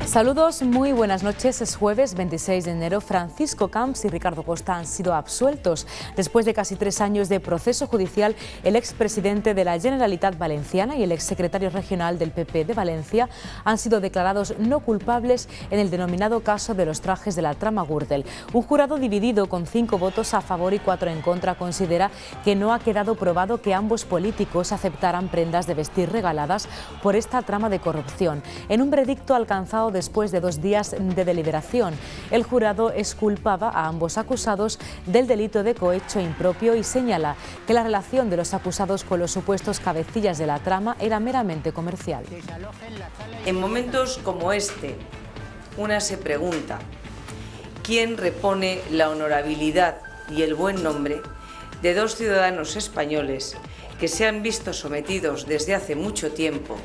Saludos, muy buenas noches. Es jueves 26 de enero. Francisco Camps y Ricardo Costa han sido absueltos. Después de casi 3 años de proceso judicial, el expresidente de la Generalitat Valenciana y el exsecretario regional del PP de Valencia han sido declarados no culpables en el denominado caso de los trajes de la trama Gürtel. Un jurado dividido con 5 votos a favor y 4 en contra considera que no ha quedado probado que ambos políticos aceptaran prendas de vestir regaladas por esta trama de corrupción. En un veredicto alcanzado después de 2 días de deliberación, el jurado exculpaba a ambos acusados del delito de cohecho impropio y señala que la relación de los acusados con los supuestos cabecillas de la trama era meramente comercial. En momentos como este, una se pregunta, ¿quién repone la honorabilidad y el buen nombre de 2 ciudadanos españoles que se han visto sometidos desde hace mucho tiempo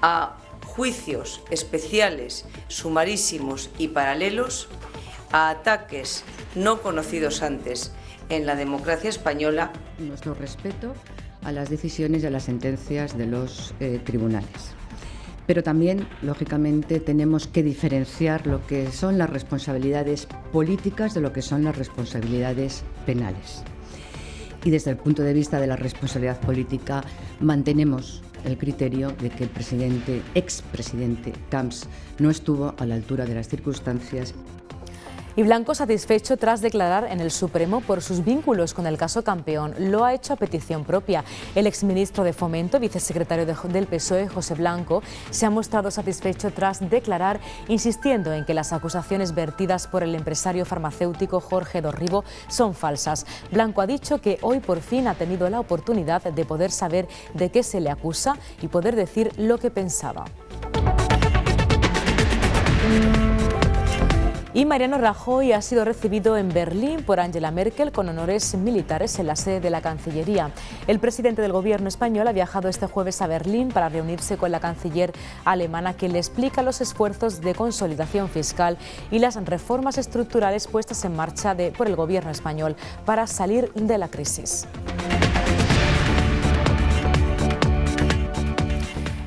a juicios especiales, sumarísimos y paralelos, a ataques no conocidos antes en la democracia española? Nuestro respeto a las decisiones y a las sentencias de los tribunales. Pero también, lógicamente, tenemos que diferenciar lo que son las responsabilidades políticas de lo que son las responsabilidades penales. Y desde el punto de vista de la responsabilidad política, mantenemos el criterio de que el expresidente Camps no estuvo a la altura de las circunstancias. Y Blanco, satisfecho tras declarar en el Supremo por sus vínculos con el caso Campeón, lo ha hecho a petición propia. El exministro de Fomento, vicesecretario del PSOE, José Blanco, se ha mostrado satisfecho tras declarar, insistiendo en que las acusaciones vertidas por el empresario farmacéutico Jorge Dorribo son falsas. Blanco ha dicho que hoy por fin ha tenido la oportunidad de poder saber de qué se le acusa y poder decir lo que pensaba. Y Mariano Rajoy ha sido recibido en Berlín por Angela Merkel con honores militares en la sede de la Cancillería. El presidente del gobierno español ha viajado este jueves a Berlín para reunirse con la canciller alemana, que le explica los esfuerzos de consolidación fiscal y las reformas estructurales puestas en marcha por el gobierno español para salir de la crisis.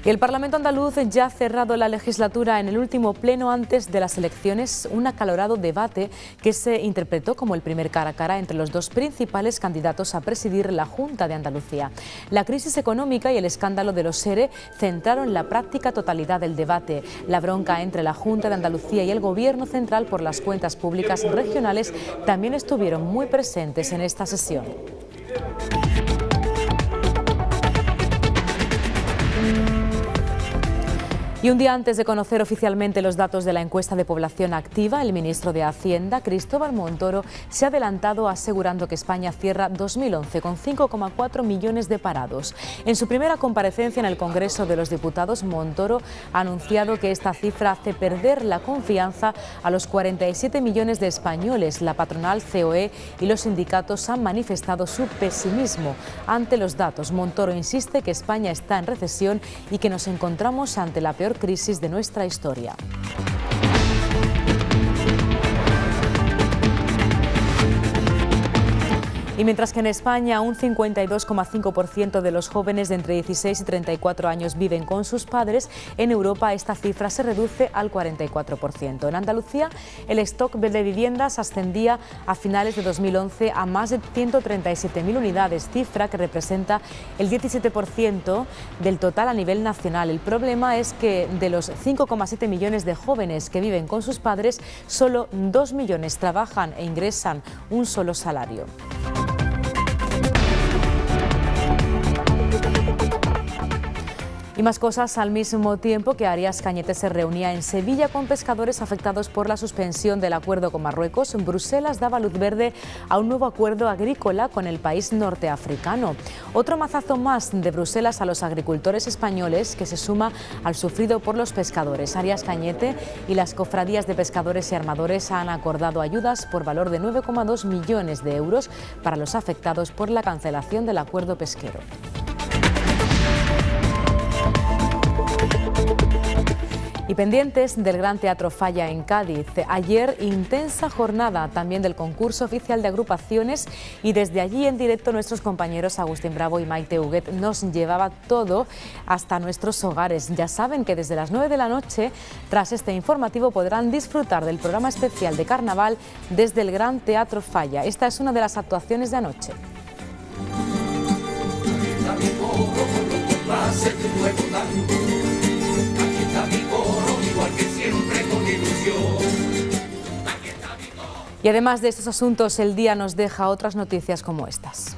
Y el Parlamento andaluz ya ha cerrado la legislatura en el último pleno antes de las elecciones, un acalorado debate que se interpretó como el primer cara a cara entre los 2 principales candidatos a presidir la Junta de Andalucía. La crisis económica y el escándalo de los ERE centraron la práctica totalidad del debate. La bronca entre la Junta de Andalucía y el Gobierno central por las cuentas públicas regionales también estuvieron muy presentes en esta sesión. Y un día antes de conocer oficialmente los datos de la encuesta de población activa, el ministro de Hacienda, Cristóbal Montoro, se ha adelantado asegurando que España cierra 2011 con 5,4 millones de parados. En su primera comparecencia en el Congreso de los Diputados, Montoro ha anunciado que esta cifra hace perder la confianza a los 47 millones de españoles. La patronal COE y los sindicatos han manifestado su pesimismo ante los datos. Montoro insiste que España está en recesión y que nos encontramos ante la peor crisis de nuestra historia. Y mientras que en España un 52,5% de los jóvenes de entre 16 y 34 años viven con sus padres, en Europa esta cifra se reduce al 44%. En Andalucía, el stock de viviendas ascendía a finales de 2011 a más de 137.000 unidades, cifra que representa el 17% del total a nivel nacional. El problema es que de los 5,7 millones de jóvenes que viven con sus padres, solo 2 millones trabajan e ingresan un solo salario. Y más cosas al mismo tiempo que Arias Cañete se reunía en Sevilla con pescadores afectados por la suspensión del acuerdo con Marruecos. Bruselas daba luz verde a un nuevo acuerdo agrícola con el país norteafricano. Otro mazazo más de Bruselas a los agricultores españoles, que se suma al sufrido por los pescadores. Arias Cañete y las cofradías de pescadores y armadores han acordado ayudas por valor de 9,2 millones de euros para los afectados por la cancelación del acuerdo pesquero. Y pendientes del Gran Teatro Falla en Cádiz. Ayer, intensa jornada también del concurso oficial de agrupaciones y desde allí en directo nuestros compañeros Agustín Bravo y Maite Huguet nos llevaba todo hasta nuestros hogares. Ya saben que desde las 9 de la noche, tras este informativo, podrán disfrutar del programa especial de carnaval desde el Gran Teatro Falla. Esta es una de las actuaciones de anoche. Y además de estos asuntos, el día nos deja otras noticias como estas.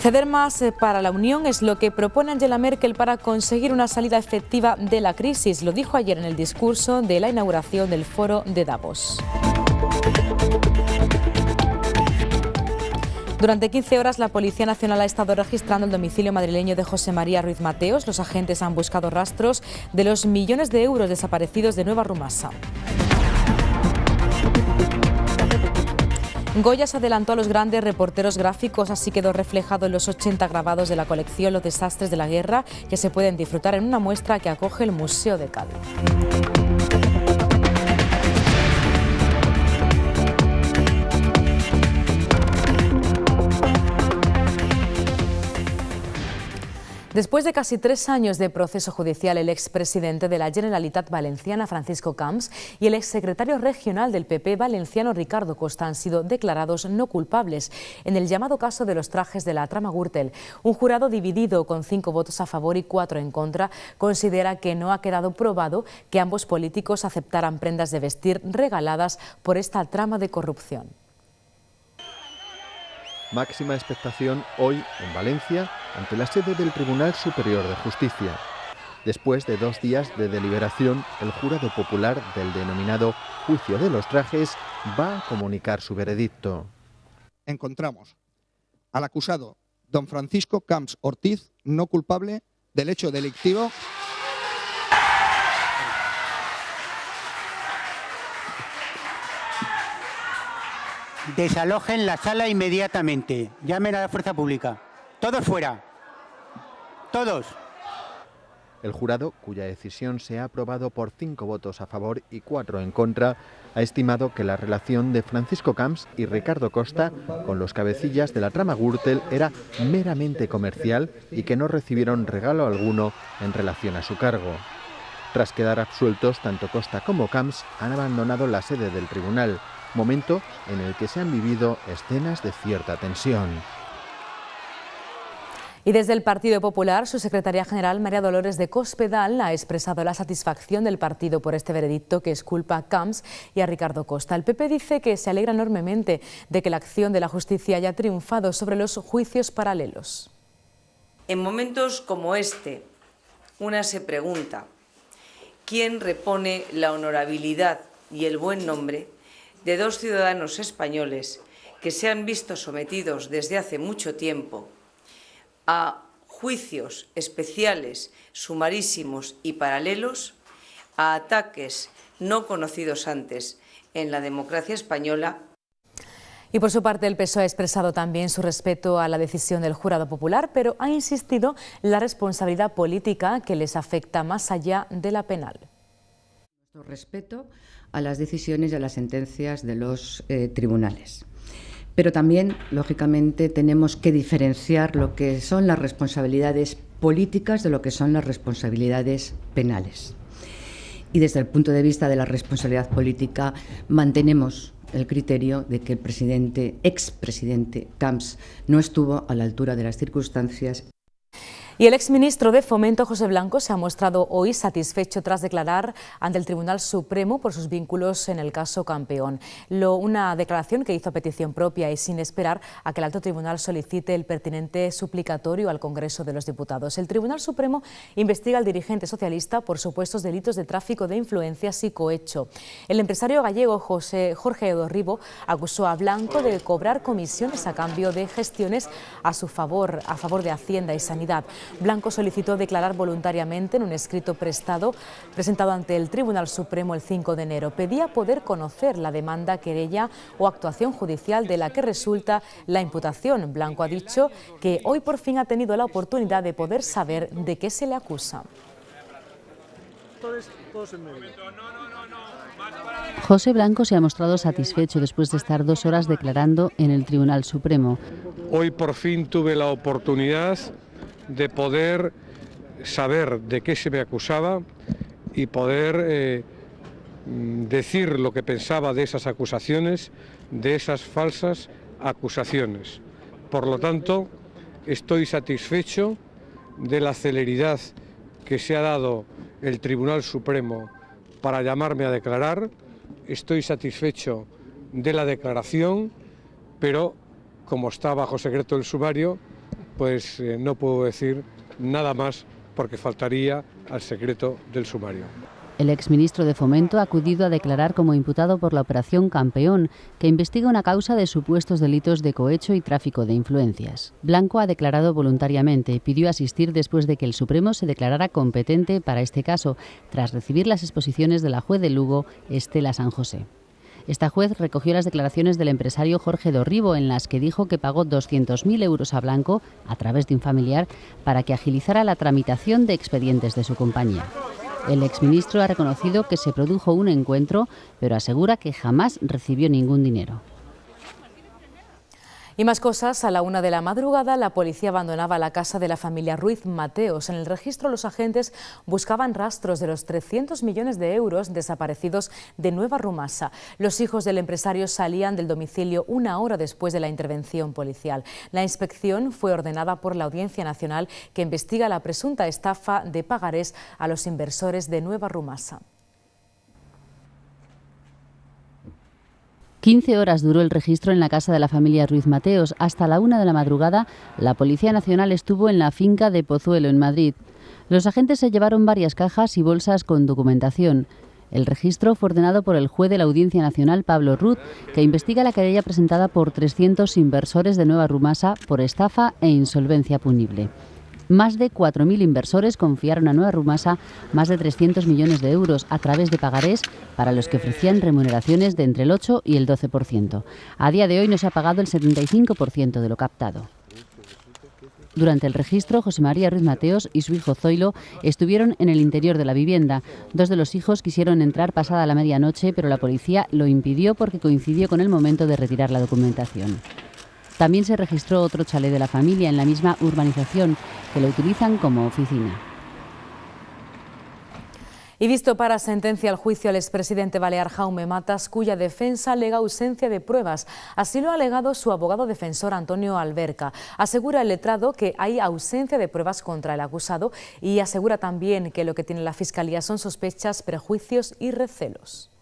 Ceder más para la Unión es lo que propone Angela Merkel para conseguir una salida efectiva de la crisis. Lo dijo ayer en el discurso de la inauguración del Foro de Davos. Durante 15 horas la Policía Nacional ha estado registrando el domicilio madrileño de José María Ruiz Mateos. Los agentes han buscado rastros de los millones de euros desaparecidos de Nueva Rumasa. Goya se adelantó a los grandes reporteros gráficos, así quedó reflejado en los 80 grabados de la colección Los desastres de la guerra, que se pueden disfrutar en una muestra que acoge el Museo de Cádiz. Después de casi 3 años de proceso judicial, el expresidente de la Generalitat Valenciana, Francisco Camps, y el exsecretario regional del PP valenciano, Ricardo Costa, han sido declarados no culpables en el llamado caso de los trajes de la trama Gürtel. Un jurado dividido, con 5 votos a favor y 4 en contra, considera que no ha quedado probado que ambos políticos aceptaran prendas de vestir regaladas por esta trama de corrupción. Máxima expectación hoy en Valencia ante la sede del Tribunal Superior de Justicia. Después de 2 días de deliberación, el jurado popular del denominado Juicio de los Trajes va a comunicar su veredicto. Encontramos al acusado don Francisco Camps Ortiz no culpable del hecho delictivo Desalojen la sala inmediatamente. Llamen a la fuerza pública. Todos fuera. Todos. El jurado, cuya decisión se ha aprobado por 5 votos a favor y 4 en contra, ha estimado que la relación de Francisco Camps y Ricardo Costa con los cabecillas de la trama Gürtel era meramente comercial y que no recibieron regalo alguno en relación a su cargo. Tras quedar absueltos, tanto Costa como Camps han abandonado la sede del tribunal, momento en el que se han vivido escenas de cierta tensión. Y desde el Partido Popular, su secretaria general, María Dolores de Cospedal, ha expresado la satisfacción del partido por este veredicto que exculpa a Camps y a Ricardo Costa. El PP dice que se alegra enormemente de que la acción de la justicia haya triunfado sobre los juicios paralelos. En momentos como este, una se pregunta, ¿quién repone la honorabilidad y el buen nombre de 2 ciudadanos españoles que se han visto sometidos desde hace mucho tiempo a juicios especiales, sumarísimos y paralelos, a ataques no conocidos antes en la democracia española? Y por su parte el PSOE ha expresado también su respeto a la decisión del jurado popular, pero ha insistido en la responsabilidad política que les afecta más allá de la penal. Nuestro respeto a las decisiones y a las sentencias de los tribunales. Pero también, lógicamente, tenemos que diferenciar lo que son las responsabilidades políticas de lo que son las responsabilidades penales. Y desde el punto de vista de la responsabilidad política, mantenemos el criterio de que el expresidente Camps no estuvo a la altura de las circunstancias. Y el exministro de Fomento, José Blanco, se ha mostrado hoy satisfecho tras declarar ante el Tribunal Supremo por sus vínculos en el caso Campeón. Una declaración que hizo a petición propia y sin esperar a que el alto tribunal solicite el pertinente suplicatorio al Congreso de los Diputados. El Tribunal Supremo investiga al dirigente socialista por supuestos delitos de tráfico de influencias y cohecho. El empresario gallego Jorge Edorribo acusó a Blanco de cobrar comisiones a cambio de gestiones a favor de Hacienda y Sanidad. Blanco solicitó declarar voluntariamente en un escrito presentado ante el Tribunal Supremo el 5 de enero. Pedía poder conocer la demanda, querella o actuación judicial de la que resulta la imputación. Blanco ha dicho que hoy por fin ha tenido la oportunidad de poder saber de qué se le acusa. José Blanco se ha mostrado satisfecho después de estar 2 horas declarando en el Tribunal Supremo. Hoy por fin tuve la oportunidad de poder saber de qué se me acusaba y poder decir lo que pensaba de esas acusaciones, de esas falsas acusaciones. Por lo tanto, estoy satisfecho de la celeridad que se ha dado el Tribunal Supremo para llamarme a declarar. Estoy satisfecho de la declaración, pero como está bajo secreto el sumario, pues no puedo decir nada más porque faltaría al secreto del sumario. El exministro de Fomento ha acudido a declarar como imputado por la Operación Campeón, que investiga una causa de supuestos delitos de cohecho y tráfico de influencias. Blanco ha declarado voluntariamente y pidió asistir después de que el Supremo se declarara competente para este caso, tras recibir las exposiciones de la juez de Lugo, Estela San José. Esta juez recogió las declaraciones del empresario Jorge Dorribo, en las que dijo que pagó 200.000 euros a Blanco, a través de un familiar, para que agilizara la tramitación de expedientes de su compañía. El exministro ha reconocido que se produjo un encuentro, pero asegura que jamás recibió ningún dinero. Y más cosas, a la 1 de la madrugada la policía abandonaba la casa de la familia Ruiz Mateos. En el registro los agentes buscaban rastros de los 300 millones de euros desaparecidos de Nueva Rumasa. Los hijos del empresario salían del domicilio 1 hora después de la intervención policial. La inspección fue ordenada por la Audiencia Nacional, que investiga la presunta estafa de pagarés a los inversores de Nueva Rumasa. 15 horas duró el registro en la casa de la familia Ruiz Mateos. Hasta la 1 de la madrugada, la Policía Nacional estuvo en la finca de Pozuelo, en Madrid. Los agentes se llevaron varias cajas y bolsas con documentación. El registro fue ordenado por el juez de la Audiencia Nacional, Pablo Ruz, que investiga la querella presentada por 300 inversores de Nueva Rumasa por estafa e insolvencia punible. Más de 4.000 inversores confiaron a Nueva Rumasa más de 300 millones de euros a través de pagarés para los que ofrecían remuneraciones de entre el 8 y el 12%. A día de hoy no se ha pagado el 75% de lo captado. Durante el registro, José María Ruiz Mateos y su hijo Zoilo estuvieron en el interior de la vivienda. 2 de los hijos quisieron entrar pasada la medianoche, pero la policía lo impidió porque coincidió con el momento de retirar la documentación. También se registró otro chalet de la familia en la misma urbanización, que lo utilizan como oficina. Y visto para sentencia el juicio al expresidente balear Jaume Matas, cuya defensa alega ausencia de pruebas. Así lo ha alegado su abogado defensor Antonio Alberca. Asegura el letrado que hay ausencia de pruebas contra el acusado y asegura también que lo que tiene la Fiscalía son sospechas, prejuicios y recelos.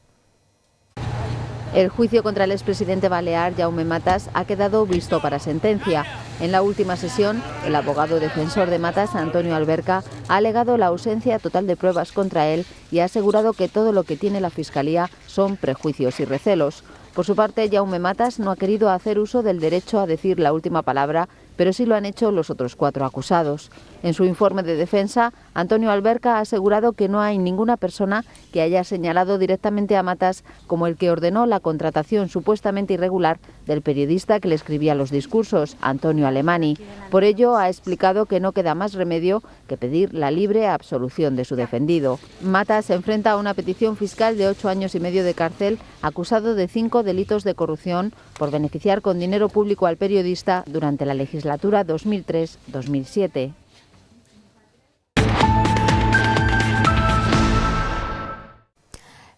El juicio contra el expresidente balear Jaume Matas ha quedado visto para sentencia. En la última sesión, el abogado defensor de Matas, Antonio Alberca, ha alegado la ausencia total de pruebas contra él y ha asegurado que todo lo que tiene la Fiscalía son prejuicios y recelos. Por su parte, Jaume Matas no ha querido hacer uso del derecho a decir la última palabra, pero sí lo han hecho los otros 4 acusados. En su informe de defensa, Antonio Alberca ha asegurado que no hay ninguna persona que haya señalado directamente a Matas como el que ordenó la contratación supuestamente irregular del periodista que le escribía los discursos, Antonio Alemany. Por ello, ha explicado que no queda más remedio que pedir la libre absolución de su defendido. Matas se enfrenta a una petición fiscal de 8 años y medio de cárcel, acusado de 5 delitos de corrupción por beneficiar con dinero público al periodista durante la legislatura 2003-2007.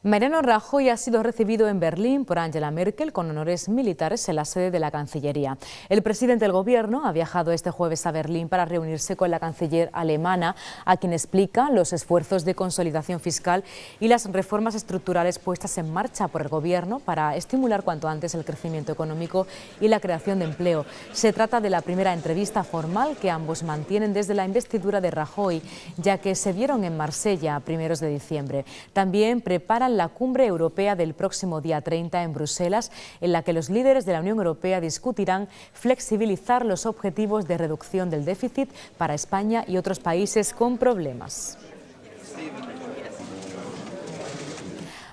Mariano Rajoy ha sido recibido en Berlín por Angela Merkel con honores militares en la sede de la Cancillería. El presidente del Gobierno ha viajado este jueves a Berlín para reunirse con la canciller alemana, a quien explica los esfuerzos de consolidación fiscal y las reformas estructurales puestas en marcha por el Gobierno para estimular cuanto antes el crecimiento económico y la creación de empleo. Se trata de la primera entrevista formal que ambos mantienen desde la investidura de Rajoy, ya que se vieron en Marsella a primeros de diciembre. También preparan celebran la cumbre europea del próximo día 30 en Bruselas, en la que los líderes de la Unión Europea discutirán flexibilizar los objetivos de reducción del déficit para España y otros países con problemas.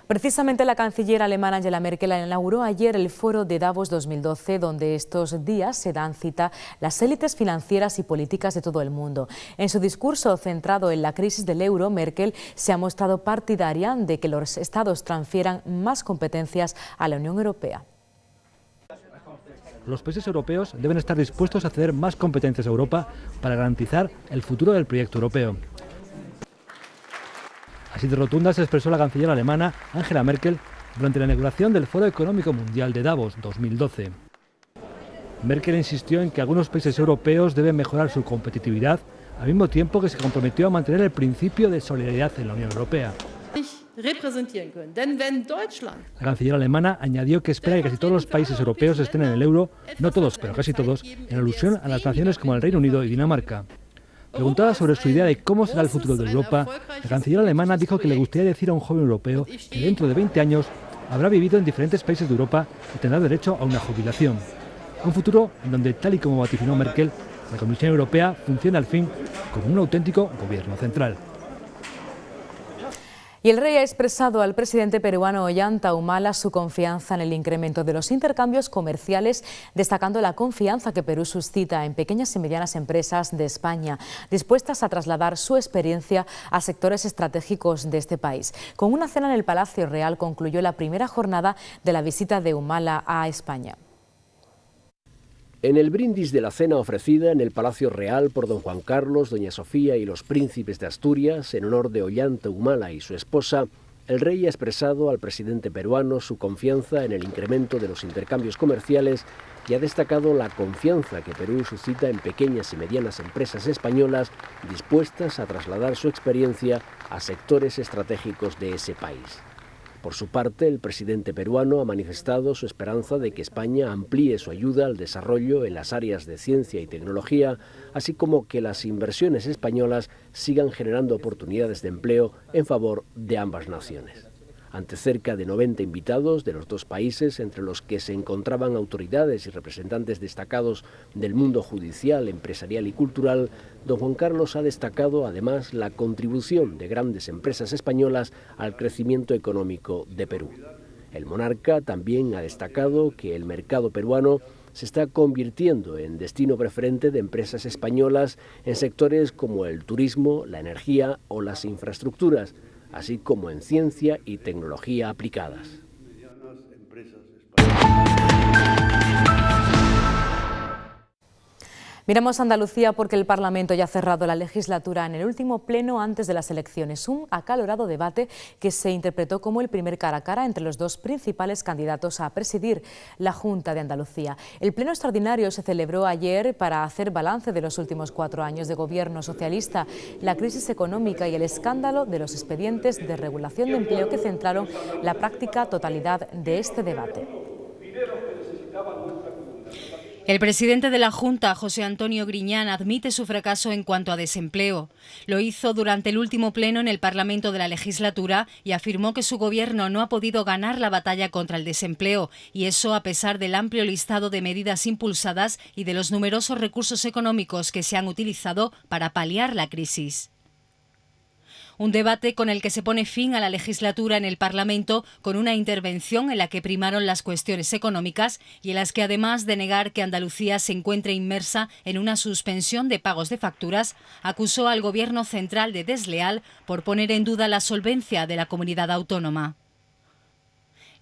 Precisamente la canciller alemana Angela Merkel inauguró ayer el Foro de Davos 2012, donde estos días se dan cita las élites financieras y políticas de todo el mundo. En su discurso centrado en la crisis del euro, Merkel se ha mostrado partidaria de que los estados transfieran más competencias a la Unión Europea. Los países europeos deben estar dispuestos a ceder más competencias a Europa para garantizar el futuro del proyecto europeo. Así de rotunda se expresó la canciller alemana Angela Merkel durante la inauguración del Foro Económico Mundial de Davos 2012. Merkel insistió en que algunos países europeos deben mejorar su competitividad, al mismo tiempo que se comprometió a mantener el principio de solidaridad en la Unión Europea. La canciller alemana añadió que espera que casi todos los países europeos estén en el euro, no todos, pero casi todos, en alusión a las naciones como el Reino Unido y Dinamarca. Preguntada sobre su idea de cómo será el futuro de Europa, la canciller alemana dijo que le gustaría decir a un joven europeo que dentro de 20 años habrá vivido en diferentes países de Europa y tendrá derecho a una jubilación. Un futuro en donde, tal y como vaticinó Merkel, la Comisión Europea funcione al fin como un auténtico gobierno central. Y el rey ha expresado al presidente peruano Ollanta Humala su confianza en el incremento de los intercambios comerciales, destacando la confianza que Perú suscita en pequeñas y medianas empresas de España, dispuestas a trasladar su experiencia a sectores estratégicos de este país. Con una cena en el Palacio Real concluyó la primera jornada de la visita de Humala a España. En el brindis de la cena ofrecida en el Palacio Real por don Juan Carlos, doña Sofía y los príncipes de Asturias, en honor de Ollanta Humala y su esposa, el rey ha expresado al presidente peruano su confianza en el incremento de los intercambios comerciales y ha destacado la confianza que Perú suscita en pequeñas y medianas empresas españolas dispuestas a trasladar su experiencia a sectores estratégicos de ese país. Por su parte, el presidente peruano ha manifestado su esperanza de que España amplíe su ayuda al desarrollo en las áreas de ciencia y tecnología, así como que las inversiones españolas sigan generando oportunidades de empleo en favor de ambas naciones. Ante cerca de 90 invitados de los dos países, entre los que se encontraban autoridades y representantes destacados del mundo judicial, empresarial y cultural, don Juan Carlos ha destacado además la contribución de grandes empresas españolas al crecimiento económico de Perú. El monarca también ha destacado que el mercado peruano se está convirtiendo en destino preferente de empresas españolas en sectores como el turismo, la energía o las infraestructuras, así como en ciencia y tecnología aplicadas. Miramos a Andalucía porque el Parlamento ya ha cerrado la legislatura en el último pleno antes de las elecciones. Un acalorado debate que se interpretó como el primer cara a cara entre los dos principales candidatos a presidir la Junta de Andalucía. El pleno extraordinario se celebró ayer para hacer balance de los últimos 4 años de gobierno socialista, la crisis económica y el escándalo de los expedientes de regulación de empleo que centraron la práctica totalidad de este debate. El presidente de la Junta, José Antonio Griñán, admite su fracaso en cuanto a desempleo. Lo hizo durante el último pleno en el Parlamento de la legislatura y afirmó que su gobierno no ha podido ganar la batalla contra el desempleo, y eso a pesar del amplio listado de medidas impulsadas y de los numerosos recursos económicos que se han utilizado para paliar la crisis. Un debate con el que se pone fin a la legislatura en el Parlamento con una intervención en la que primaron las cuestiones económicas y en las que, además de negar que Andalucía se encuentre inmersa en una suspensión de pagos de facturas, acusó al Gobierno central de desleal por poner en duda la solvencia de la comunidad autónoma.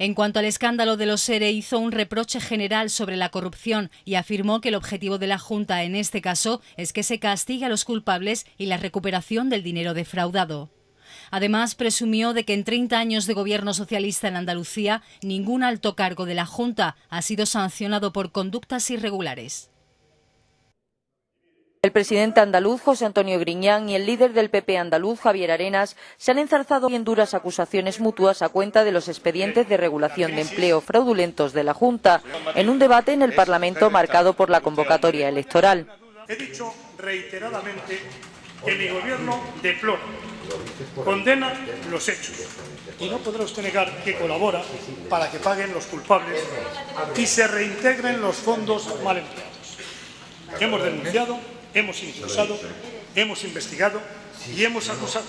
En cuanto al escándalo de los ERE, hizo un reproche general sobre la corrupción y afirmó que el objetivo de la Junta en este caso es que se castigue a los culpables y la recuperación del dinero defraudado. Además, presumió de que en 30 años de gobierno socialista en Andalucía, ningún alto cargo de la Junta ha sido sancionado por conductas irregulares. El presidente andaluz, José Antonio Griñán, y el líder del PP andaluz, Javier Arenas, se han enzarzado en duras acusaciones mutuas a cuenta de los expedientes de regulación de empleo fraudulentos de la Junta, en un debate en el Parlamento marcado por la convocatoria electoral. He dicho reiteradamente que mi gobierno deplora condena los hechos y no podrá usted negar que colabora para que paguen los culpables y se reintegren los fondos mal empleados. Hemos denunciado, hemos impulsado, hemos investigado y hemos acusado.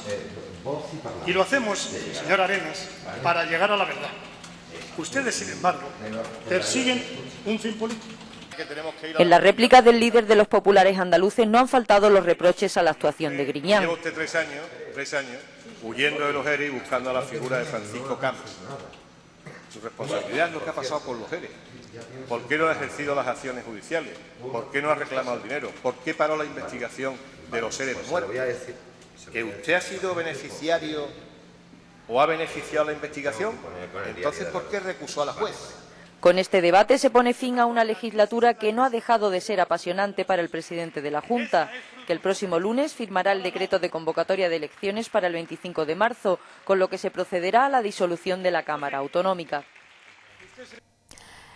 Y lo hacemos, señor Arenas, para llegar a la verdad. Ustedes, sin embargo, persiguen un fin político. En la réplica del líder de los populares andaluces no han faltado los reproches a la actuación de Griñán. Lleva usted tres años, huyendo de los ERE y buscando a la figura de Francisco Camps. Su responsabilidad es lo que ha pasado con los ERE. ¿Por qué no ha ejercido las acciones judiciales? ¿Por qué no ha reclamado el dinero? ¿Por qué paró la investigación de los ERE muertos? ¿Que usted ha sido beneficiario o ha beneficiado la investigación? Entonces, ¿por qué recusó a la juez? Con este debate se pone fin a una legislatura que no ha dejado de ser apasionante para el presidente de la Junta, que el próximo lunes firmará el decreto de convocatoria de elecciones para el 25 de marzo, con lo que se procederá a la disolución de la Cámara Autonómica.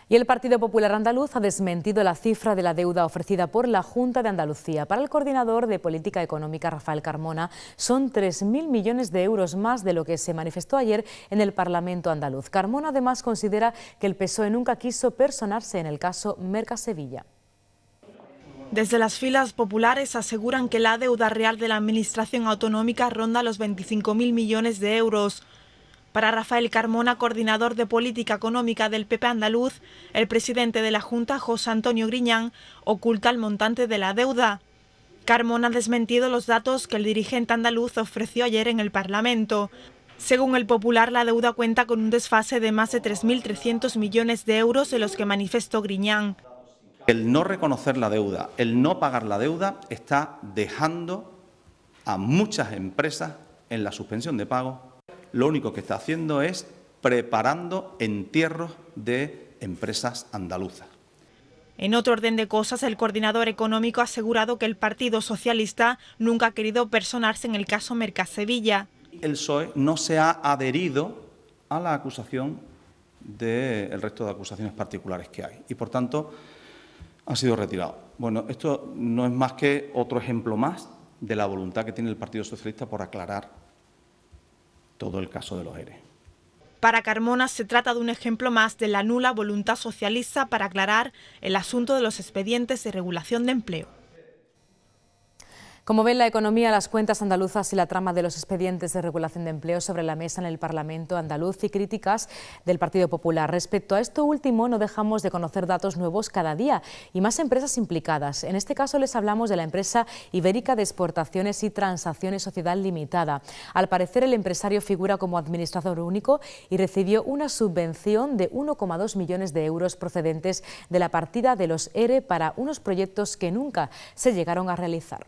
Y el Partido Popular Andaluz ha desmentido la cifra de la deuda ofrecida por la Junta de Andalucía. Para el coordinador de Política Económica, Rafael Carmona, son 3.000 millones de euros más de lo que se manifestó ayer en el Parlamento andaluz. Carmona además considera que el PSOE nunca quiso personarse en el caso Mercasevilla. Desde las filas populares aseguran que la deuda real de la Administración autonómica ronda los 25.000 millones de euros. Para Rafael Carmona, coordinador de Política Económica del PP andaluz, el presidente de la Junta, José Antonio Griñán, oculta el montante de la deuda. Carmona ha desmentido los datos que el dirigente andaluz ofreció ayer en el Parlamento. Según el Popular, la deuda cuenta con un desfase de más de 3.300 millones de euros en los que manifestó Griñán. El no reconocer la deuda, el no pagar la deuda, está dejando a muchas empresas en la suspensión de pago. Lo único que está haciendo es preparando entierros de empresas andaluzas. En otro orden de cosas, el coordinador económico ha asegurado que el Partido Socialista nunca ha querido personarse en el caso Mercasevilla. El PSOE no se ha adherido a la acusación del resto de acusaciones particulares que hay y, por tanto, ha sido retirado. Bueno, esto no es más que otro ejemplo más de la voluntad que tiene el Partido Socialista por aclarar todo el caso de los ERE. Para Carmona se trata de un ejemplo más de la nula voluntad socialista para aclarar el asunto de los expedientes de regulación de empleo. Como ven, la economía, las cuentas andaluzas y la trama de los expedientes de regulación de empleo sobre la mesa en el Parlamento andaluz y críticas del Partido Popular. Respecto a esto último, no dejamos de conocer datos nuevos cada día y más empresas implicadas. En este caso les hablamos de la empresa Ibérica de Exportaciones y Transacciones Sociedad Limitada. Al parecer, el empresario figura como administrador único y recibió una subvención de 1,2 millones de euros procedentes de la partida de los ERE para unos proyectos que nunca se llegaron a realizar.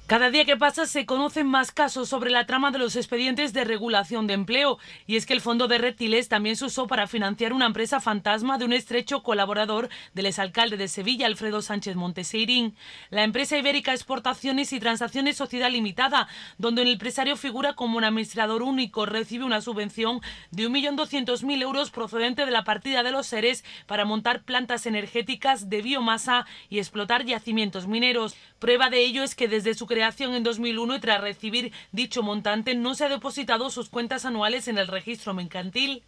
Cada día que pasa se conocen más casos sobre la trama de los expedientes de regulación de empleo, y es que el Fondo de Reptiles también se usó para financiar una empresa fantasma de un estrecho colaborador del exalcalde de Sevilla, Alfredo Sánchez Monteseirín. La empresa Ibérica Exportaciones y Transacciones Sociedad Limitada, donde el empresario figura como un administrador único, recibe una subvención de 1.200.000 euros procedente de la partida de los ERES para montar plantas energéticas de biomasa y explotar yacimientos mineros. Prueba de ello es que desde su creación en 2001 y tras recibir dicho montante no se ha depositado sus cuentas anuales en el registro mercantil.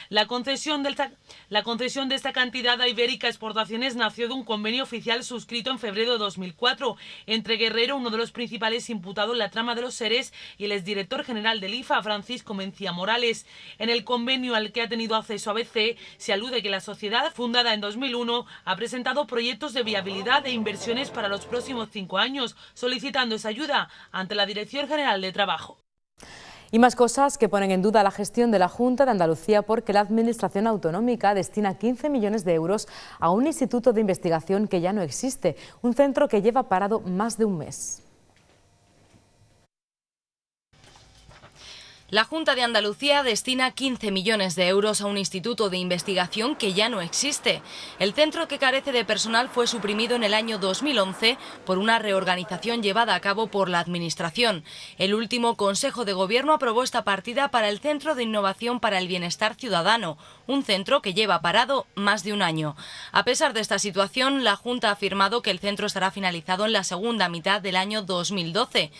La concesión de esta cantidad a Ibérica Exportaciones nació de un convenio oficial suscrito en febrero de 2004 entre Guerrero, uno de los principales imputados en la trama de los ERES, y el exdirector general del IFA, Francisco Mencía Morales. En el convenio al que ha tenido acceso ABC se alude que la sociedad, fundada en 2001, ha presentado proyectos de viabilidad e inversiones para los próximos 5 años, solicitando esa ayuda ante la Dirección General de Trabajo. Y más cosas que ponen en duda la gestión de la Junta de Andalucía, porque la Administración autonómica destina 15 millones de euros a un instituto de investigación que ya no existe, un centro que lleva parado más de un mes. La Junta de Andalucía destina 15 millones de euros a un instituto de investigación que ya no existe. El centro, que carece de personal, fue suprimido en el año 2011 por una reorganización llevada a cabo por la Administración. El último Consejo de Gobierno aprobó esta partida para el Centro de Innovación para el Bienestar Ciudadano, un centro que lleva parado más de un año. A pesar de esta situación, la Junta ha afirmado que el centro estará finalizado en la segunda mitad del año 2012.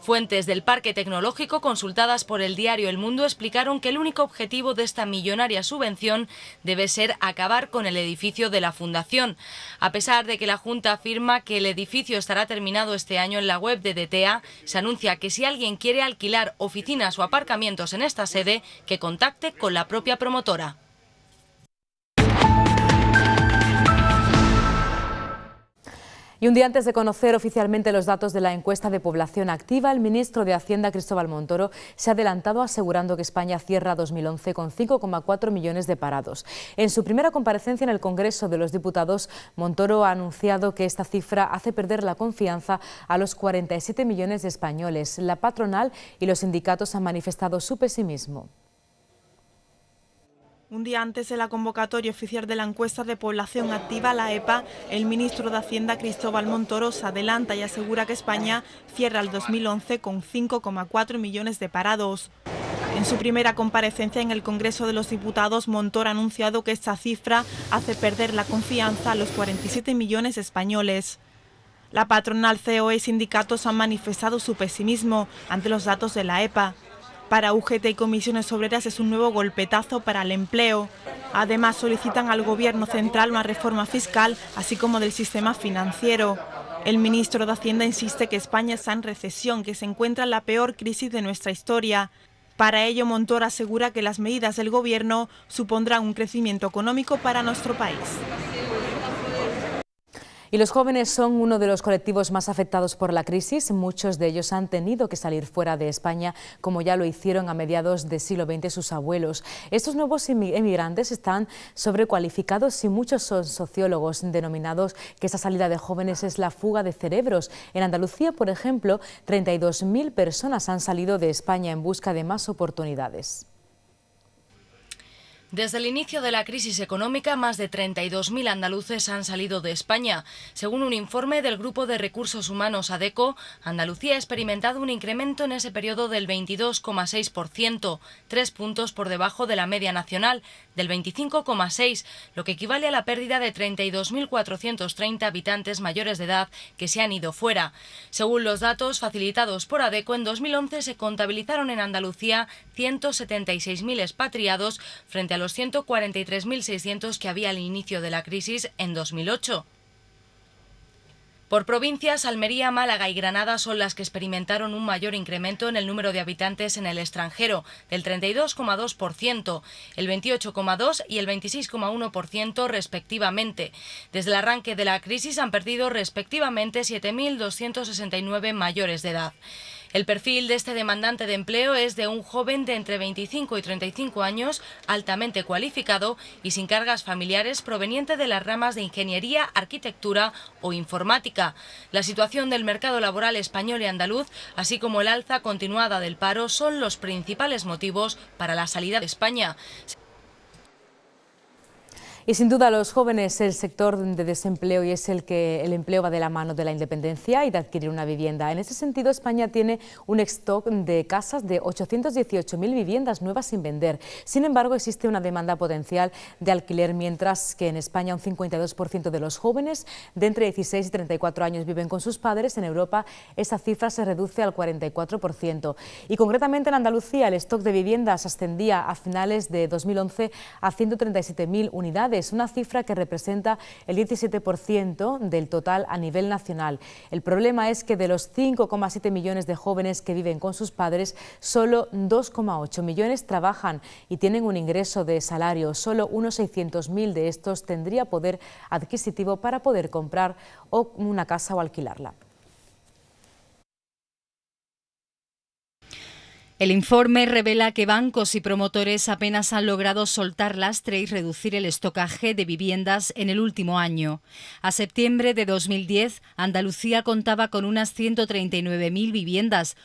Fuentes del Parque Tecnológico consultadas por el diario El Mundo explicaron que el único objetivo de esta millonaria subvención debe ser acabar con el edificio de la Fundación. A pesar de que la Junta afirma que el edificio estará terminado este año, en la web de DTEA se anuncia que si alguien quiere alquilar oficinas o aparcamientos en esta sede, que contacte con la propia promotora. Y un día antes de conocer oficialmente los datos de la encuesta de población activa, el ministro de Hacienda, Cristóbal Montoro, se ha adelantado asegurando que España cierra 2011 con 5,4 millones de parados. En su primera comparecencia en el Congreso de los Diputados, Montoro ha anunciado que esta cifra hace perder la confianza a los 47 millones de españoles. La patronal y los sindicatos han manifestado su pesimismo. Un día antes de la convocatoria oficial de la encuesta de población activa, la EPA, el ministro de Hacienda, Cristóbal Montoro, se adelanta y asegura que España cierra el 2011 con 5,4 millones de parados. En su primera comparecencia en el Congreso de los Diputados, Montoro ha anunciado que esta cifra hace perder la confianza a los 47 millones de españoles. La patronal, COE y sindicatos han manifestado su pesimismo ante los datos de la EPA. Para UGT y comisiones obreras es un nuevo golpetazo para el empleo. Además, solicitan al Gobierno central una reforma fiscal, así como del sistema financiero. El ministro de Hacienda insiste que España está en recesión, que se encuentra en la peor crisis de nuestra historia. Para ello, Montoro asegura que las medidas del Gobierno supondrán un crecimiento económico para nuestro país. Y los jóvenes son uno de los colectivos más afectados por la crisis. Muchos de ellos han tenido que salir fuera de España, como ya lo hicieron a mediados del siglo XX sus abuelos. Estos nuevos emigrantes están sobrecualificados y muchos son sociólogos denominados que esa salida de jóvenes es la fuga de cerebros. En Andalucía, por ejemplo, 32.000 personas han salido de España en busca de más oportunidades. Desde el inicio de la crisis económica, más de 32.000 andaluces han salido de España. Según un informe del Grupo de Recursos Humanos ADECO, Andalucía ha experimentado un incremento en ese periodo del 22,6%, 3 puntos por debajo de la media nacional, del 25,6%, lo que equivale a la pérdida de 32.430 habitantes mayores de edad que se han ido fuera. Según los datos facilitados por ADECO, en 2011 se contabilizaron en Andalucía 176.000 expatriados frente a los 143.600 que había al inicio de la crisis en 2008. Por provincias, Almería, Málaga y Granada son las que experimentaron un mayor incremento en el número de habitantes en el extranjero, del 32,2%, el 28,2% y el 26,1% respectivamente. Desde el arranque de la crisis han perdido respectivamente 7.269 mayores de edad. El perfil de este demandante de empleo es de un joven de entre 25 y 35 años, altamente cualificado y sin cargas familiares, proveniente de las ramas de ingeniería, arquitectura o informática. La situación del mercado laboral español y andaluz, así como el alza continuada del paro, son los principales motivos para la salida de España. Y sin duda los jóvenes, el sector de desempleo, y es el que el empleo va de la mano de la independencia y de adquirir una vivienda. En ese sentido, España tiene un stock de casas de 818.000 viviendas nuevas sin vender. Sin embargo, existe una demanda potencial de alquiler, mientras que en España un 52% de los jóvenes de entre 16 y 34 años viven con sus padres. En Europa esa cifra se reduce al 44%. Y concretamente en Andalucía el stock de viviendas ascendía a finales de 2011 a 137.000 unidades. Es una cifra que representa el 17% del total a nivel nacional. El problema es que de los 5,7 millones de jóvenes que viven con sus padres, solo 2,8 millones trabajan y tienen un ingreso de salario. Solo unos 600.000 de estos tendría poder adquisitivo para poder comprar una casa o alquilarla. El informe revela que bancos y promotores apenas han logrado soltar lastre y reducir el estocaje de viviendas en el último año. A septiembre de 2010, Andalucía contaba con unas 139.000 viviendas,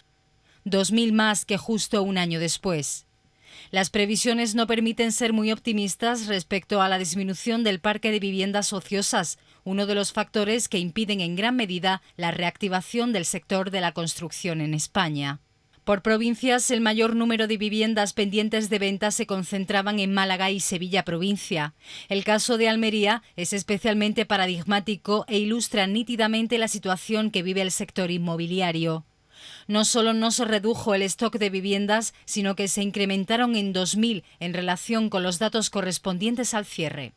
2.000 más que justo un año después. Las previsiones no permiten ser muy optimistas respecto a la disminución del parque de viviendas ociosas, uno de los factores que impiden en gran medida la reactivación del sector de la construcción en España. Por provincias, el mayor número de viviendas pendientes de venta se concentraban en Málaga y Sevilla provincia. El caso de Almería es especialmente paradigmático e ilustra nítidamente la situación que vive el sector inmobiliario. No solo no se redujo el stock de viviendas, sino que se incrementaron en 2.000 en relación con los datos correspondientes al cierre.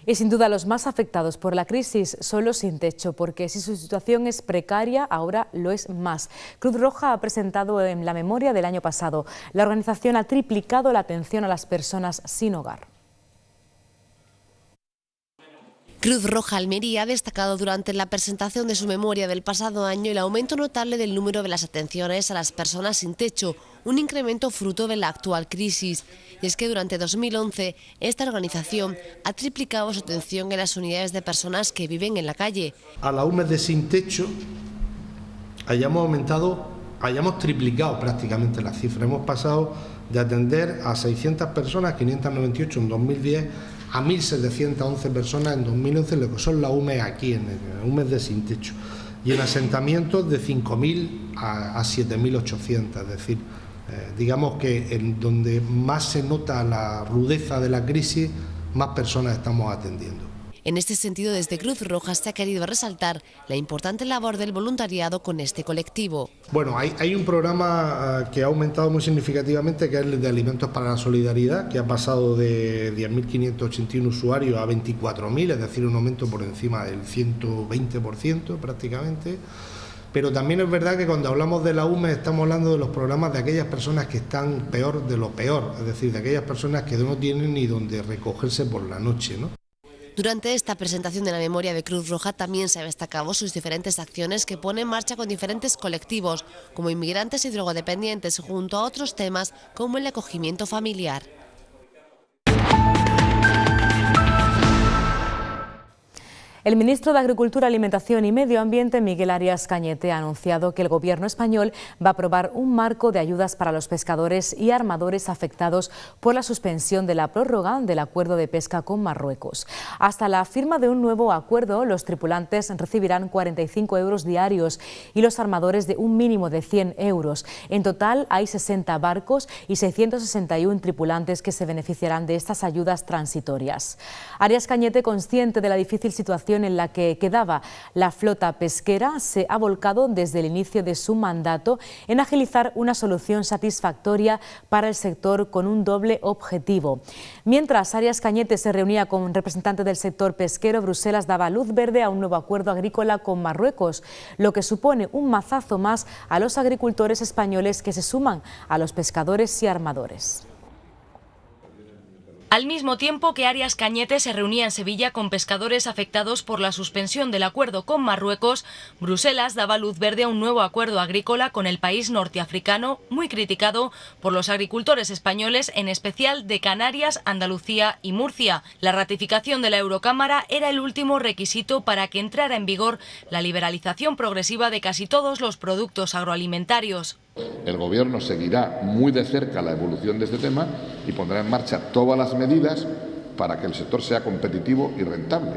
Y sin duda los más afectados por la crisis son los sin techo, porque si su situación es precaria, ahora lo es más. Cruz Roja ha presentado en la memoria del año pasado. La organización ha triplicado la atención a las personas sin hogar. Cruz Roja Almería ha destacado durante la presentación de su memoria del pasado año el aumento notable del número de las atenciones a las personas sin techo, un incremento fruto de la actual crisis. Y es que durante 2011 esta organización ha triplicado su atención en las unidades de personas que viven en la calle. A la UMED de sin techo hayamos triplicado prácticamente la cifra. Hemos pasado de atender a 600 personas, 598 en 2010, a 1.711 personas en 2011, lo que son las UMED aquí, en el UMED de sin techo. Y en asentamientos de 5.000 a 7.800, es decir, digamos que en donde más se nota la rudeza de la crisis, más personas estamos atendiendo. En este sentido, desde Cruz Roja se ha querido resaltar la importante labor del voluntariado con este colectivo. Bueno, hay un programa que ha aumentado muy significativamente, que es el de Alimentos para la Solidaridad, que ha pasado de 10.581 usuarios a 24.000, es decir, un aumento por encima del 120% prácticamente. Pero también es verdad que cuando hablamos de la UMED estamos hablando de los programas de aquellas personas que están peor de lo peor, es decir, de aquellas personas que no tienen ni donde recogerse por la noche, ¿no? Durante esta presentación de la memoria de Cruz Roja también se ha destacado sus diferentes acciones que pone en marcha con diferentes colectivos, como inmigrantes y drogodependientes, junto a otros temas como el acogimiento familiar. El ministro de Agricultura, Alimentación y Medio Ambiente, Miguel Arias Cañete, ha anunciado que el Gobierno español va a aprobar un marco de ayudas para los pescadores y armadores afectados por la suspensión de la prórroga del acuerdo de pesca con Marruecos. Hasta la firma de un nuevo acuerdo, los tripulantes recibirán 45 euros diarios y los armadores de un mínimo de 100 euros. En total hay 60 barcos y 661 tripulantes que se beneficiarán de estas ayudas transitorias. Arias Cañete, consciente de la difícil situación en la que quedaba la flota pesquera, se ha volcado desde el inicio de su mandato en agilizar una solución satisfactoria para el sector con un doble objetivo. Mientras Arias Cañete se reunía con representantes del sector pesquero, Bruselas daba luz verde a un nuevo acuerdo agrícola con Marruecos, lo que supone un mazazo más a los agricultores españoles que se suman a los pescadores y armadores. Al mismo tiempo que Arias Cañete se reunía en Sevilla con pescadores afectados por la suspensión del acuerdo con Marruecos, Bruselas daba luz verde a un nuevo acuerdo agrícola con el país norteafricano, muy criticado por los agricultores españoles, en especial de Canarias, Andalucía y Murcia. La ratificación de la Eurocámara era el último requisito para que entrara en vigor la liberalización progresiva de casi todos los productos agroalimentarios. El Gobierno seguirá muy de cerca la evolución de este tema y pondrá en marcha todas las medidas para que el sector sea competitivo y rentable.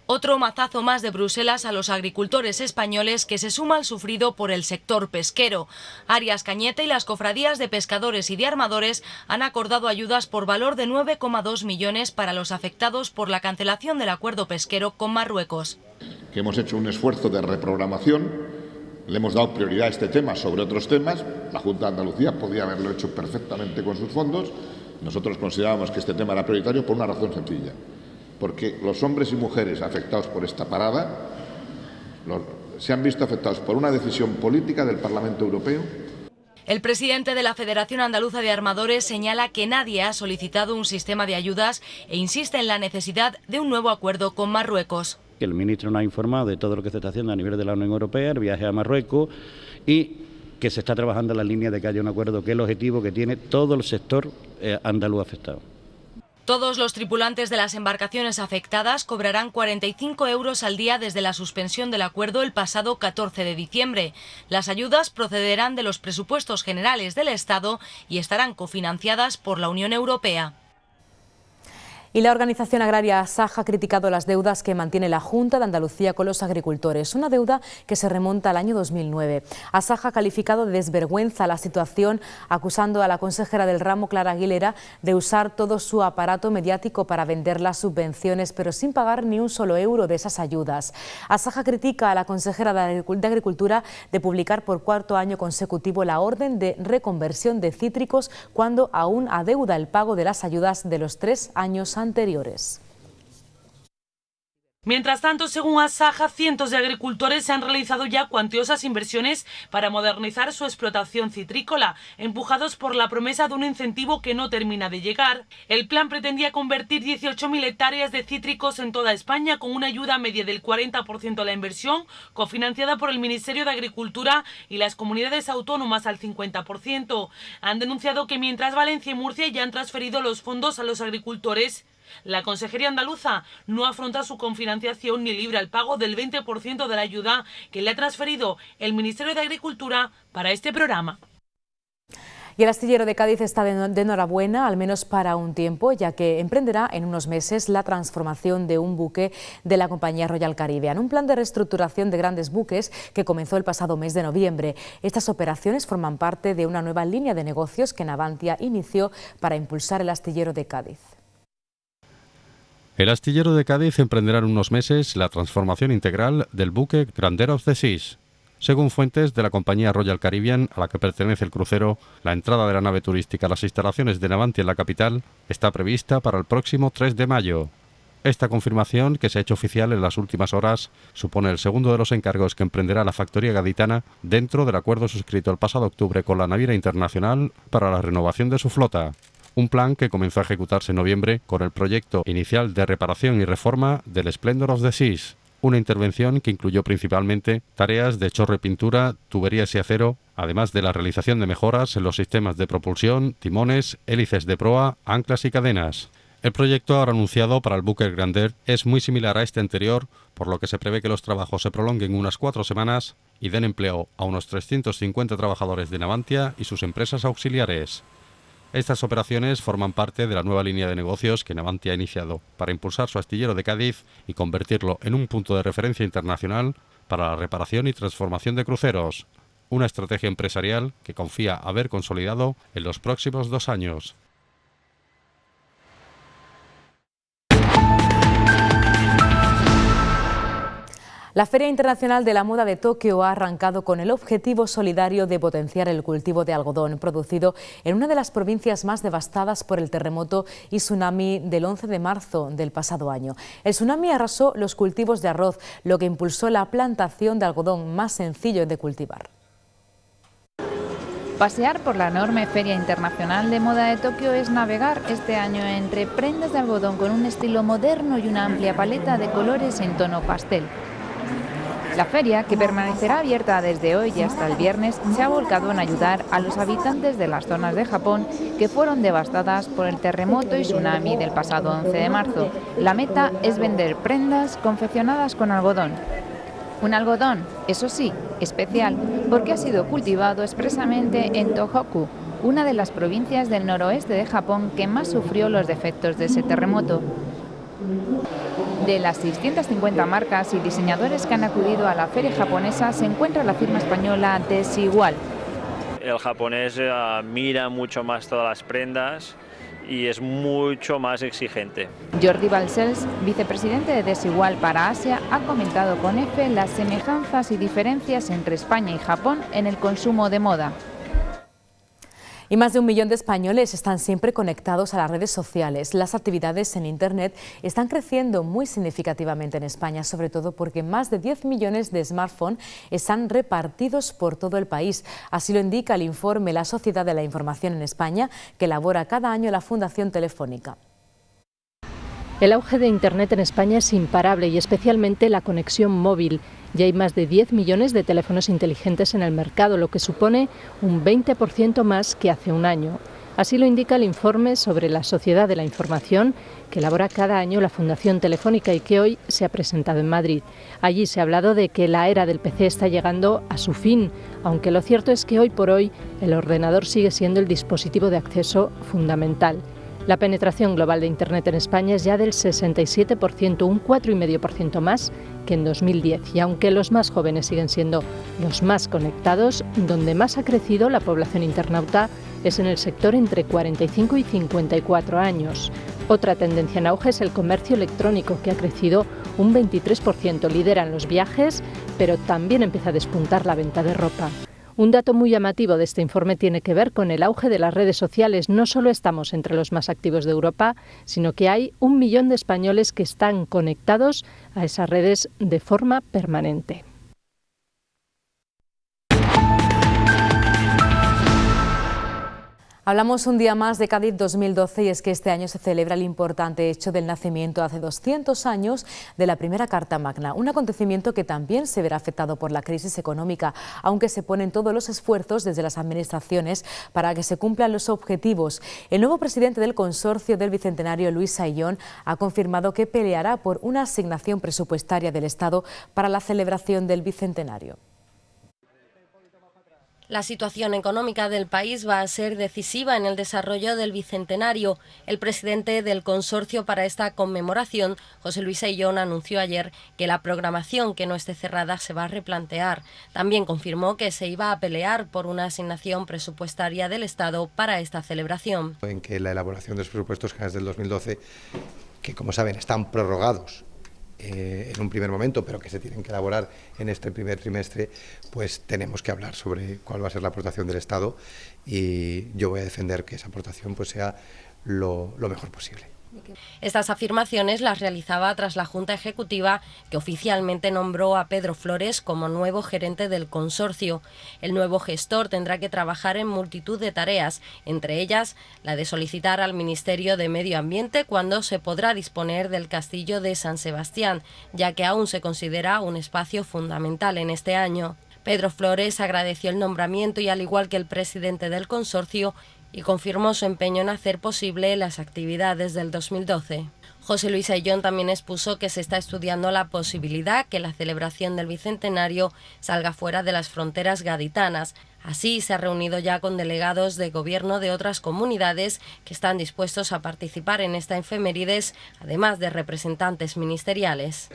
Otro mazazo más de Bruselas a los agricultores españoles, que se suma al sufrido por el sector pesquero. Arias Cañete y las cofradías de pescadores y de armadores han acordado ayudas por valor de 9,2 millones para los afectados por la cancelación del acuerdo pesquero con Marruecos. Que hemos hecho un esfuerzo de reprogramación. Le hemos dado prioridad a este tema sobre otros temas. La Junta de Andalucía podía haberlo hecho perfectamente con sus fondos. Nosotros considerábamos que este tema era prioritario por una razón sencilla. Porque los hombres y mujeres afectados por esta parada se han visto afectados por una decisión política del Parlamento Europeo. El presidente de la Federación Andaluza de Armadores señala que nadie ha solicitado un sistema de ayudas e insiste en la necesidad de un nuevo acuerdo con Marruecos. El ministro nos ha informado de todo lo que se está haciendo a nivel de la Unión Europea, el viaje a Marruecos, y que se está trabajando en la línea de que haya un acuerdo, que es el objetivo que tiene todo el sector andaluz afectado. Todos los tripulantes de las embarcaciones afectadas cobrarán 45 euros al día desde la suspensión del acuerdo el pasado 14 de diciembre. Las ayudas procederán de los presupuestos generales del Estado y estarán cofinanciadas por la Unión Europea. Y la organización agraria Asaja ha criticado las deudas que mantiene la Junta de Andalucía con los agricultores, una deuda que se remonta al año 2009. Asaja ha calificado de desvergüenza la situación, acusando a la consejera del ramo, Clara Aguilera, de usar todo su aparato mediático para vender las subvenciones, pero sin pagar ni un solo euro de esas ayudas. Asaja critica a la consejera de Agricultura de publicar por cuarto año consecutivo la orden de reconversión de cítricos cuando aún adeuda el pago de las ayudas de los 3 años anteriores. Mientras tanto, según Asaja, cientos de agricultores se han realizado ya cuantiosas inversiones para modernizar su explotación citrícola, empujados por la promesa de un incentivo que no termina de llegar. El plan pretendía convertir 18.000 hectáreas de cítricos en toda España con una ayuda media del 40% de la inversión, cofinanciada por el Ministerio de Agricultura y las comunidades autónomas al 50%. Han denunciado que mientras Valencia y Murcia ya han transferido los fondos a los agricultores, la Consejería andaluza no afronta su confinanciación ni libra el pago del 20% de la ayuda que le ha transferido el Ministerio de Agricultura para este programa. Y el astillero de Cádiz está de enhorabuena, al menos para un tiempo, ya que emprenderá en unos meses la transformación de un buque de la compañía Royal Caribbean, un plan de reestructuración de grandes buques que comenzó el pasado mes de noviembre. Estas operaciones forman parte de una nueva línea de negocios que Navantia inició para impulsar el astillero de Cádiz. El astillero de Cádiz emprenderá en unos meses la transformación integral del buque Grandeur of the Seas. Según fuentes de la compañía Royal Caribbean, a la que pertenece el crucero, la entrada de la nave turística a las instalaciones de Navantia en la capital está prevista para el próximo 3 de mayo. Esta confirmación, que se ha hecho oficial en las últimas horas, supone el segundo de los encargos que emprenderá la factoría gaditana dentro del acuerdo suscrito el pasado octubre con la Naviera Internacional para la renovación de su flota. Un plan que comenzó a ejecutarse en noviembre con el proyecto inicial de reparación y reforma del Splendor of the Seas, una intervención que incluyó principalmente tareas de chorro y pintura, tuberías y acero, además de la realización de mejoras en los sistemas de propulsión, timones, hélices de proa, anclas y cadenas. El proyecto ahora anunciado para el buque Grandeur es muy similar a este anterior, por lo que se prevé que los trabajos se prolonguen unas 4 semanas y den empleo a unos 350 trabajadores de Navantia y sus empresas auxiliares. Estas operaciones forman parte de la nueva línea de negocios que Navantia ha iniciado para impulsar su astillero de Cádiz y convertirlo en un punto de referencia internacional para la reparación y transformación de cruceros. Una estrategia empresarial que confía haber consolidado en los próximos 2 años. La Feria Internacional de la Moda de Tokio ha arrancado con el objetivo solidario de potenciar el cultivo de algodón producido en una de las provincias más devastadas por el terremoto y tsunami del 11 de marzo del pasado año. El tsunami arrasó los cultivos de arroz, lo que impulsó la plantación de algodón más sencillo de cultivar. Pasear por la enorme Feria Internacional de Moda de Tokio es navegar este año entre prendas de algodón con un estilo moderno y una amplia paleta de colores en tono pastel. La feria, que permanecerá abierta desde hoy y hasta el viernes, se ha volcado en ayudar a los habitantes de las zonas de Japón que fueron devastadas por el terremoto y tsunami del pasado 11 de marzo. La meta es vender prendas confeccionadas con algodón. Un algodón, eso sí, especial, porque ha sido cultivado expresamente en Tohoku, una de las provincias del noroeste de Japón que más sufrió los efectos de ese terremoto. De las 650 marcas y diseñadores que han acudido a la feria japonesa se encuentra la firma española Desigual. El japonés mira mucho más todas las prendas y es mucho más exigente. Jordi Balcells, vicepresidente de Desigual para Asia, ha comentado con EFE las semejanzas y diferencias entre España y Japón en el consumo de moda. Y más de 1 millón de españoles están siempre conectados a las redes sociales. Las actividades en Internet están creciendo muy significativamente en España, sobre todo porque más de 10 millones de smartphones están repartidos por todo el país. Así lo indica el informe La Sociedad de la Información en España, que elabora cada año la Fundación Telefónica. El auge de Internet en España es imparable y especialmente la conexión móvil. Ya hay más de 10 millones de teléfonos inteligentes en el mercado, lo que supone un 20% más que hace un año. Así lo indica el informe sobre la Sociedad de la Información que elabora cada año la Fundación Telefónica y que hoy se ha presentado en Madrid. Allí se ha hablado de que la era del PC está llegando a su fin, aunque lo cierto es que hoy por hoy el ordenador sigue siendo el dispositivo de acceso fundamental. La penetración global de Internet en España es ya del 67%, un 4,5% más que en 2010. Y aunque los más jóvenes siguen siendo los más conectados, donde más ha crecido la población internauta es en el sector entre 45 y 54 años. Otra tendencia en auge es el comercio electrónico, que ha crecido un 23%. Lideran los viajes, pero también empieza a despuntar la venta de ropa. Un dato muy llamativo de este informe tiene que ver con el auge de las redes sociales. No solo estamos entre los más activos de Europa, sino que hay 1 millón de españoles que están conectados a esas redes de forma permanente. Hablamos un día más de Cádiz 2012 y es que este año se celebra el importante hecho del nacimiento hace 200 años de la primera Carta Magna, un acontecimiento que también se verá afectado por la crisis económica, aunque se ponen todos los esfuerzos desde las administraciones para que se cumplan los objetivos. El nuevo presidente del consorcio del Bicentenario, Luis Ayllón, ha confirmado que peleará por una asignación presupuestaria del Estado para la celebración del Bicentenario. La situación económica del país va a ser decisiva en el desarrollo del Bicentenario. El presidente del consorcio para esta conmemoración, José Luis Ayllón, anunció ayer que la programación que no esté cerrada se va a replantear. También confirmó que se iba a pelear por una asignación presupuestaria del Estado para esta celebración. En que la elaboración de los presupuestos generales del 2012, que como saben están prorrogados en un primer momento, pero que se tienen que elaborar en este primer trimestre, pues tenemos que hablar sobre cuál va a ser la aportación del Estado y yo voy a defender que esa aportación pues sea lo mejor posible. Estas afirmaciones las realizaba tras la Junta Ejecutiva, que oficialmente nombró a Pedro Flores como nuevo gerente del consorcio. El nuevo gestor tendrá que trabajar en multitud de tareas, entre ellas la de solicitar al Ministerio de Medio Ambiente cuándo se podrá disponer del Castillo de San Sebastián, ya que aún se considera un espacio fundamental en este año. Pedro Flores agradeció el nombramiento y, al igual que el presidente del consorcio, y confirmó su empeño en hacer posible las actividades del 2012. José Luis Ayllón también expuso que se está estudiando la posibilidad que la celebración del Bicentenario salga fuera de las fronteras gaditanas. Así, se ha reunido ya con delegados de gobierno de otras comunidades que están dispuestos a participar en esta efemérides, además de representantes ministeriales.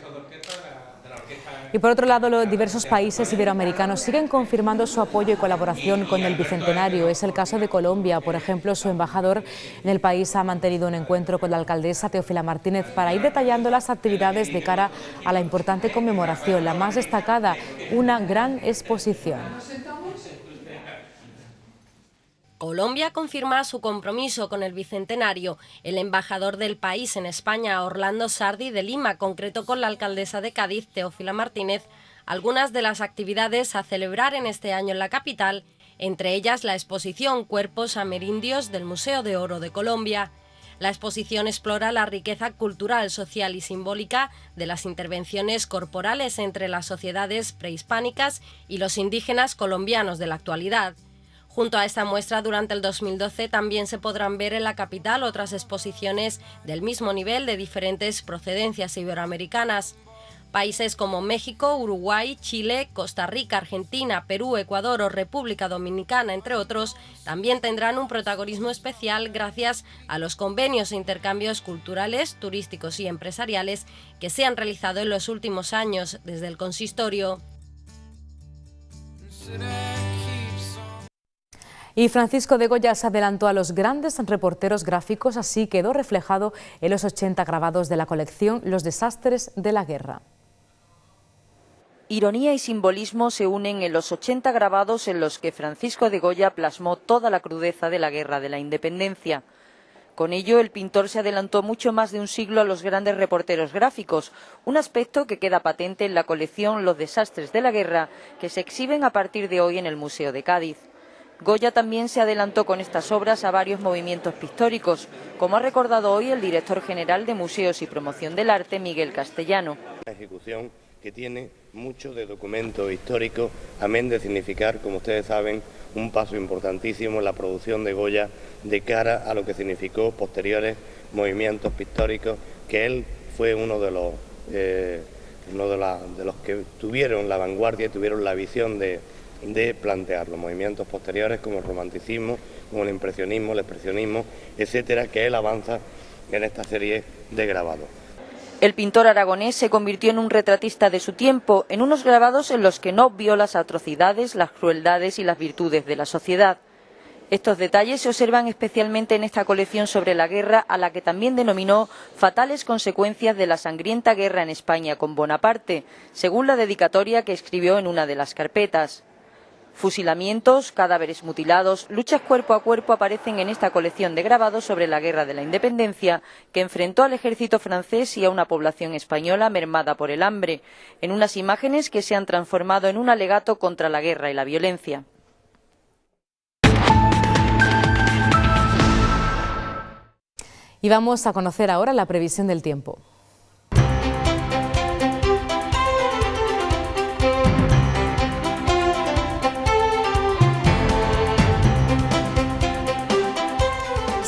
Y por otro lado, los diversos países iberoamericanos siguen confirmando su apoyo y colaboración con el Bicentenario. Es el caso de Colombia. Por ejemplo, su embajador en el país ha mantenido un encuentro con la alcaldesa Teófila Martínez para ir detallando las actividades de cara a la importante conmemoración. La más destacada, una gran exposición. Colombia confirma su compromiso con el Bicentenario. El embajador del país en España, Orlando Sardi de Lima, concretó con la alcaldesa de Cádiz, Teófila Martínez, algunas de las actividades a celebrar en este año en la capital, entre ellas la exposición Cuerpos Amerindios del Museo de Oro de Colombia. La exposición explora la riqueza cultural, social y simbólica de las intervenciones corporales entre las sociedades prehispánicas y los indígenas colombianos de la actualidad. Junto a esta muestra, durante el 2012 también se podrán ver en la capital otras exposiciones del mismo nivel de diferentes procedencias iberoamericanas. Países como México, Uruguay, Chile, Costa Rica, Argentina, Perú, Ecuador o República Dominicana, entre otros, también tendrán un protagonismo especial gracias a los convenios e intercambios culturales, turísticos y empresariales que se han realizado en los últimos años desde el consistorio. Y Francisco de Goya se adelantó a los grandes reporteros gráficos, así quedó reflejado en los 80 grabados de la colección Los desastres de la guerra. Ironía y simbolismo se unen en los 80 grabados en los que Francisco de Goya plasmó toda la crudeza de la Guerra de la Independencia. Con ello, el pintor se adelantó mucho más de un siglo a los grandes reporteros gráficos, un aspecto que queda patente en la colección Los desastres de la guerra, que se exhiben a partir de hoy en el Museo de Cádiz. Goya también se adelantó con estas obras a varios movimientos pictóricos, como ha recordado hoy el director general de Museos y Promoción del Arte, Miguel Castellano. Una ejecución que tiene mucho de documento histórico, amén de significar, como ustedes saben, un paso importantísimo en la producción de Goya de cara a lo que significó posteriores movimientos pictóricos, que él fue uno de los que tuvieron la vanguardia y tuvieron la visión de de plantear los movimientos posteriores como el romanticismo, como el impresionismo, el expresionismo, etcétera, que él avanza en esta serie de grabados. El pintor aragonés se convirtió en un retratista de su tiempo, en unos grabados en los que no vio las atrocidades, las crueldades y las virtudes de la sociedad. Estos detalles se observan especialmente en esta colección sobre la guerra, a la que también denominó fatales consecuencias de la sangrienta guerra en España con Bonaparte, según la dedicatoria que escribió en una de las carpetas. Fusilamientos, cadáveres mutilados, luchas cuerpo a cuerpo aparecen en esta colección de grabados sobre la guerra de la independencia que enfrentó al ejército francés y a una población española mermada por el hambre, en unas imágenes que se han transformado en un alegato contra la guerra y la violencia. Y vamos a conocer ahora la previsión del tiempo.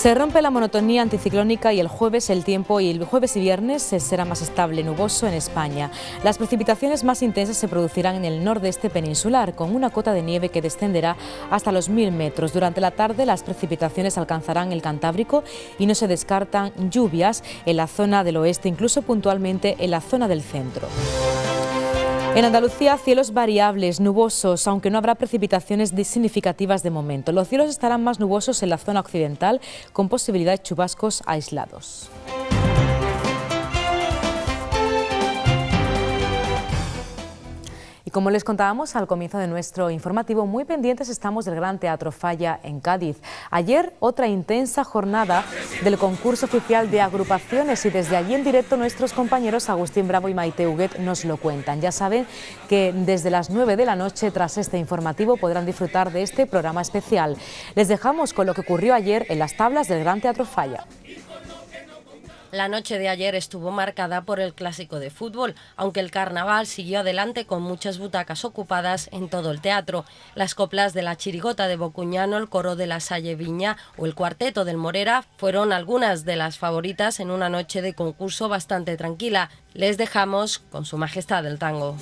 Se rompe la monotonía anticiclónica y el jueves y viernes será más estable, nuboso en España. Las precipitaciones más intensas se producirán en el nordeste peninsular, con una cota de nieve que descenderá hasta los 1000 metros. Durante la tarde las precipitaciones alcanzarán el Cantábrico y no se descartan lluvias en la zona del oeste, incluso puntualmente en la zona del centro. En Andalucía, cielos variables, nubosos, aunque no habrá precipitaciones significativas de momento. Los cielos estarán más nubosos en la zona occidental, con posibilidad de chubascos aislados. Y como les contábamos al comienzo de nuestro informativo, muy pendientes estamos del Gran Teatro Falla en Cádiz. Ayer, otra intensa jornada del concurso oficial de agrupaciones, y desde allí en directo nuestros compañeros Agustín Bravo y Maite Huguet nos lo cuentan. Ya saben que desde las 9 de la noche, tras este informativo, podrán disfrutar de este programa especial. Les dejamos con lo que ocurrió ayer en las tablas del Gran Teatro Falla. La noche de ayer estuvo marcada por el clásico de fútbol, aunque el carnaval siguió adelante con muchas butacas ocupadas en todo el teatro. Las coplas de la Chirigota de Bocuñano, el coro de la Salle Viña o el cuarteto del Morera fueron algunas de las favoritas en una noche de concurso bastante tranquila. Les dejamos con Su Majestad el Tango.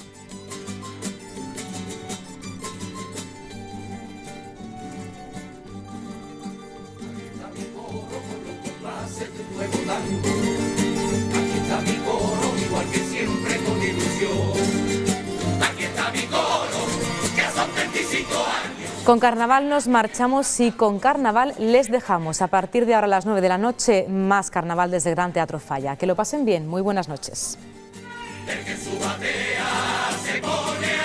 Aquí está mi coro, igual que siempre con ilusión. Aquí está mi coro, que son 25 años. Con carnaval nos marchamos y con carnaval les dejamos. A partir de ahora a las 9 de la noche, más carnaval desde Gran Teatro Falla. Que lo pasen bien, muy buenas noches. El que en su batea se pone